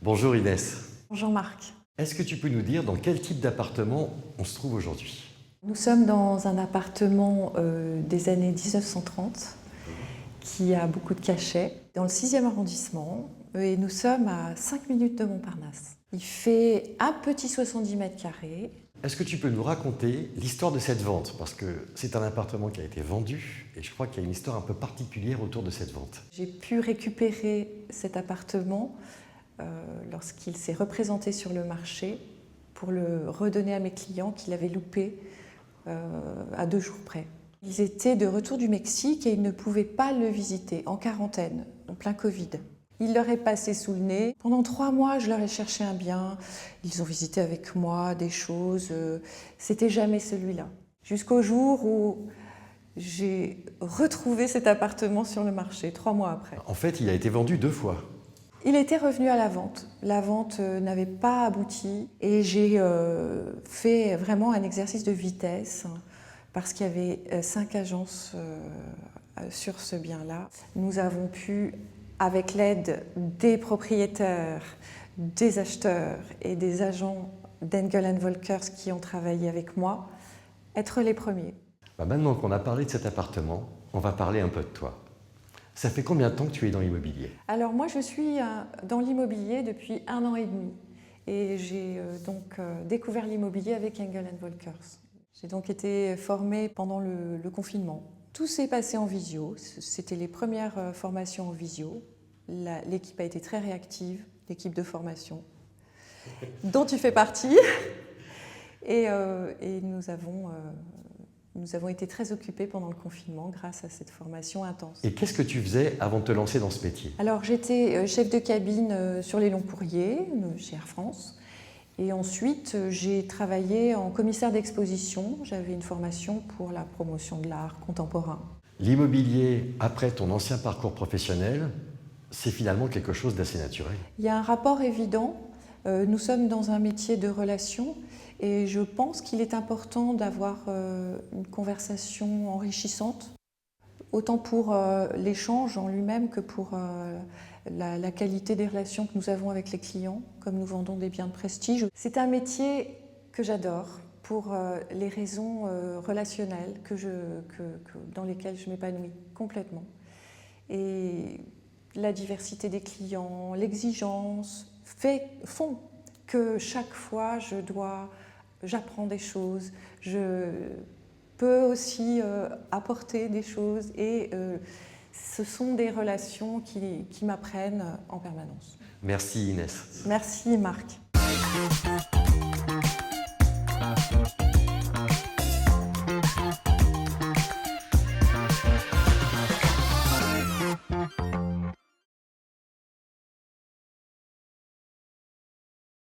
Bonjour Inès. Bonjour Marc. Est-ce que tu peux nous dire dans quel type d'appartement on se trouve aujourd'hui? Nous sommes dans un appartement des années 1930 qui a beaucoup de cachets, dans le 6e arrondissement, et nous sommes à 5 minutes de Montparnasse. Il fait un petit 70 mètres carrés. Est-ce que tu peux nous raconter l'histoire de cette vente? Parce que c'est un appartement qui a été vendu et je crois qu'il y a une histoire un peu particulière autour de cette vente. J'ai pu récupérer cet appartement lorsqu'il s'est représenté sur le marché pour le redonner à mes clients qui l'avaient loupé à 2 jours près. Ils étaient de retour du Mexique et ils ne pouvaient pas le visiter, en quarantaine, en plein Covid. Il leur est passé sous le nez. Pendant 3 mois, je leur ai cherché un bien. Ils ont visité avec moi des choses. C'était jamais celui-là. Jusqu'au jour où j'ai retrouvé cet appartement sur le marché, 3 mois après. En fait, il a été vendu 2 fois. Il était revenu à la vente. La vente n'avait pas abouti et j'ai fait vraiment un exercice de vitesse parce qu'il y avait 5 agences sur ce bien-là. Nous avons pu, avec l'aide des propriétaires, des acheteurs et des agents d'Engel & Volkers qui ont travaillé avec moi, être les premiers. Maintenant qu'on a parlé de cet appartement, on va parler un peu de toi. Ça fait combien de temps que tu es dans l'immobilier? Alors moi je suis dans l'immobilier depuis 1 an et demi et j'ai donc découvert l'immobilier avec Engel & Volkers. J'ai donc été formée pendant le confinement. Tout s'est passé en visio, c'était les premières formations en visio. L'équipe a été très réactive, l'équipe de formation dont tu fais partie et nous avons été très occupés pendant le confinement grâce à cette formation intense. Et qu'est-ce que tu faisais avant de te lancer dans ce métier? Alors j'étais chef de cabine sur les longs courriers chez Air France. Et ensuite j'ai travaillé en commissaire d'exposition. J'avais une formation pour la promotion de l'art contemporain. L'immobilier, après ton ancien parcours professionnel, c'est finalement quelque chose d'assez naturel. Il y a un rapport évident. Nous sommes dans un métier de relation et je pense qu'il est important d'avoir une conversation enrichissante, autant pour l'échange en lui-même que pour la qualité des relations que nous avons avec les clients, comme nous vendons des biens de prestige. C'est un métier que j'adore pour les raisons relationnelles dans lesquelles je m'épanouis complètement. Et la diversité des clients, l'exigence font que chaque fois j'apprends des choses, je peux aussi apporter des choses et ce sont des relations qui m'apprennent en permanence. Merci Inès. Merci Marc.